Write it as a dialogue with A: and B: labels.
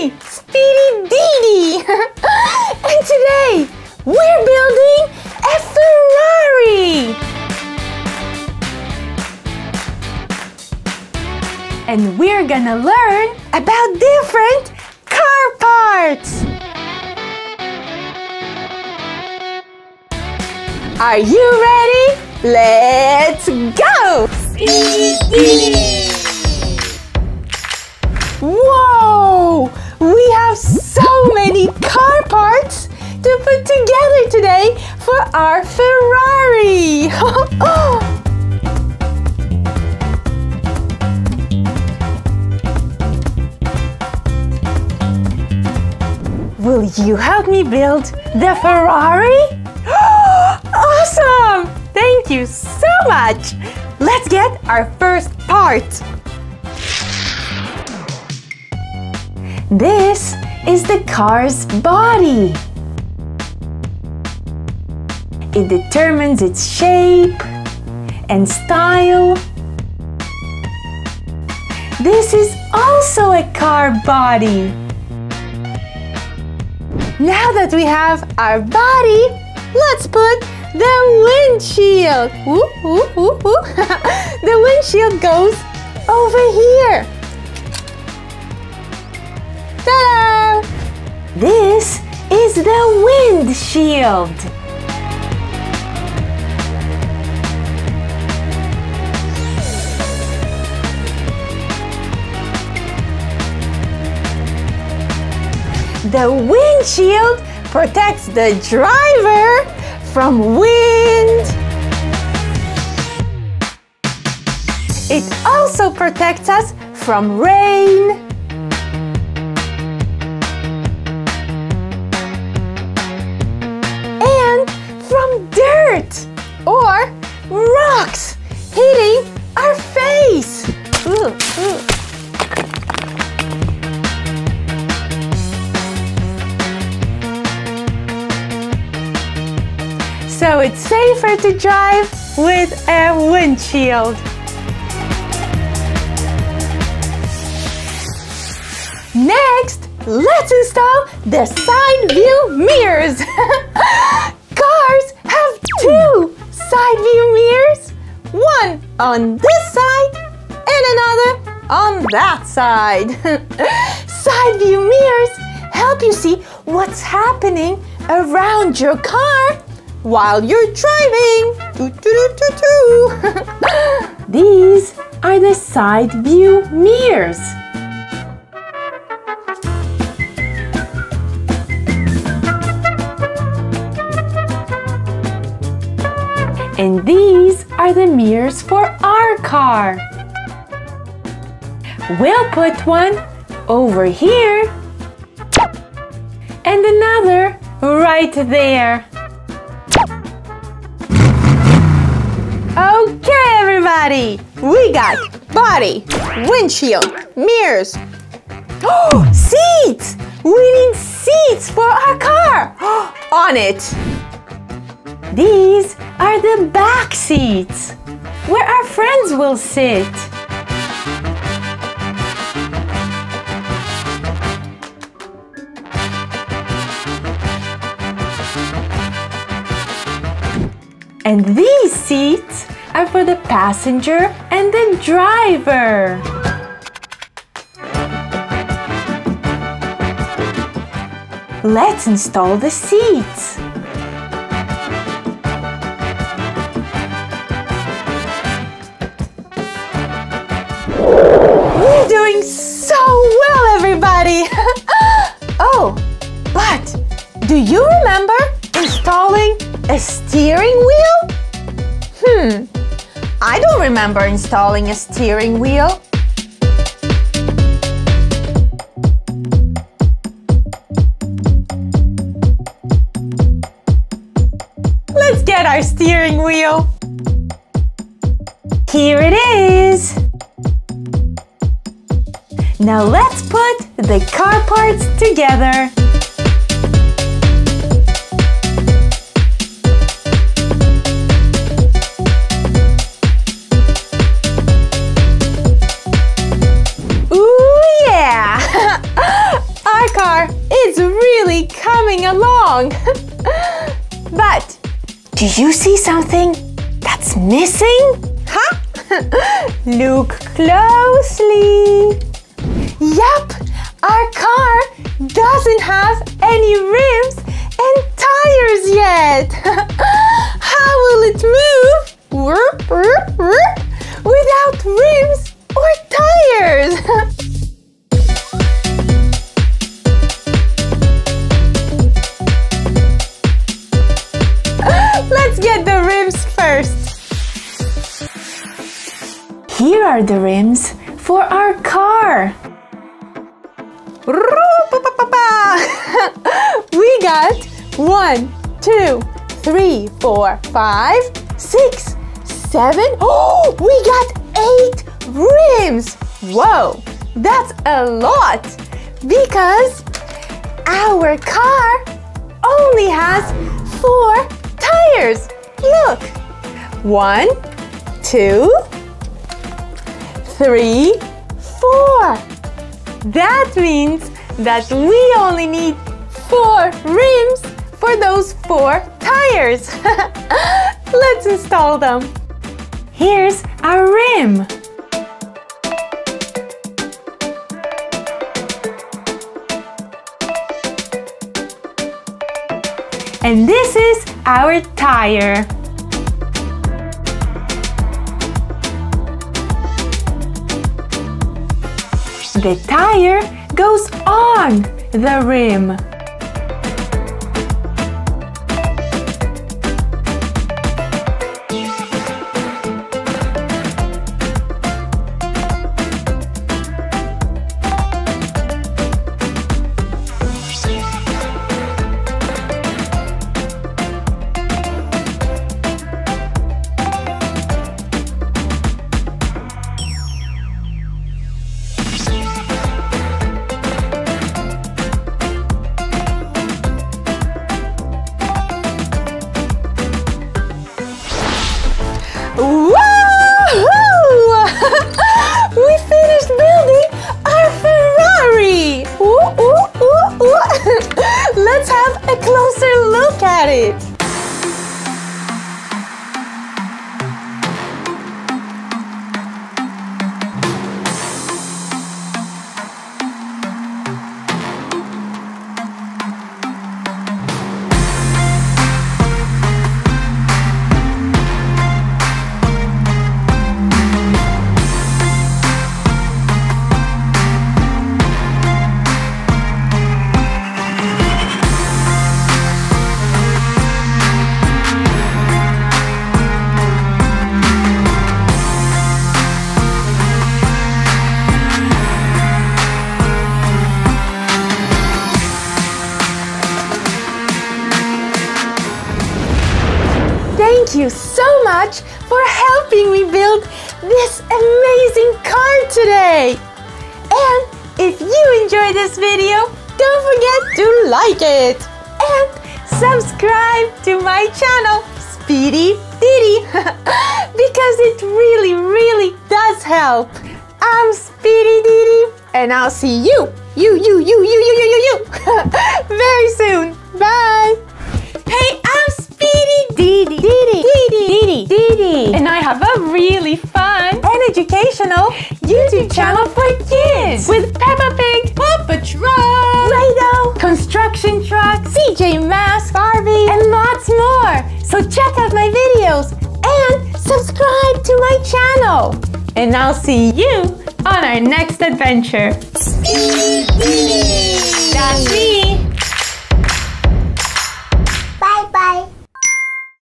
A: me, Speedie DiDi. And today we're building a Ferrari. And we're gonna learn about different car parts. Are you ready? Let's go! Speedie DiDi! Whoa! We have so many car parts to put together today for our Ferrari! Will you help me build the Ferrari? Awesome! Thank you so much! Let's get our first part. This is the car's body. It determines its shape and style. This is also a car body. Now that we have our body, let's put the windshield. Woo, woo, woo, woo. The windshield goes over here. Ta-da! This is the windshield. The windshield protects the driver from wind. It also protects us from rain. And from dirt or rocks hitting our face. Ooh, ooh. So it's safer to drive with a windshield. Next, let's install the side view mirrors. Cars have two side view mirrors, one on this side and another on that side. Side view mirrors help you see what's happening around your car while you're driving. These are the side view mirrors. And these are the mirrors for our car. We'll put one over here and another right there. Okay, everybody, we got body, windshield, mirrors. Oh, seats! We need seats for our car. On it. These are the back seats, where our friends will sit. And these seats are for the passenger and the driver. Let's install the seats. We're doing so well, everybody! Oh, but do you remember installing a steering wheel? I don't remember installing a steering wheel. Let's get our steering wheel. Here it is. Now let's put the car parts together. Ooh yeah! Our really coming along. But do you see something that's missing? Huh? Look closely. Yup, our car doesn't have any rims and tires yet. How will it move? Whoop, whoop, whoop, without rims or tires. Let's get the rims first. Here are the rims for our car. We got 1, 2, 3, 4, 5, 6, 7. Oh, we got 8 rims. Whoa, that's a lot because our car only has 4 tires. Look, 1, 2, 3, 4. That means that we only need 4 rims for those 4 tires. Let's install them. Here's our rim. And this is our tire. The tire goes on the rim. We finished building our Ferrari! Let's have a closer look at it! Thank you so much for helping me build this amazing car today. And if you enjoyed this video, don't forget to like it. And subscribe to my channel, Speedie DiDi, because it really does help. I'm Speedie DiDi, and I'll see you very soon. Bye. Hey, I'm Speedie DiDi, and I have a really fun and educational YouTube channel for kids with Peppa Pig, Papa Truck, Play-Doh, construction trucks, CJ Masks, Barbie, and lots more. So check out my videos and subscribe to my channel. And I'll see you on our next adventure. Speedie DiDi.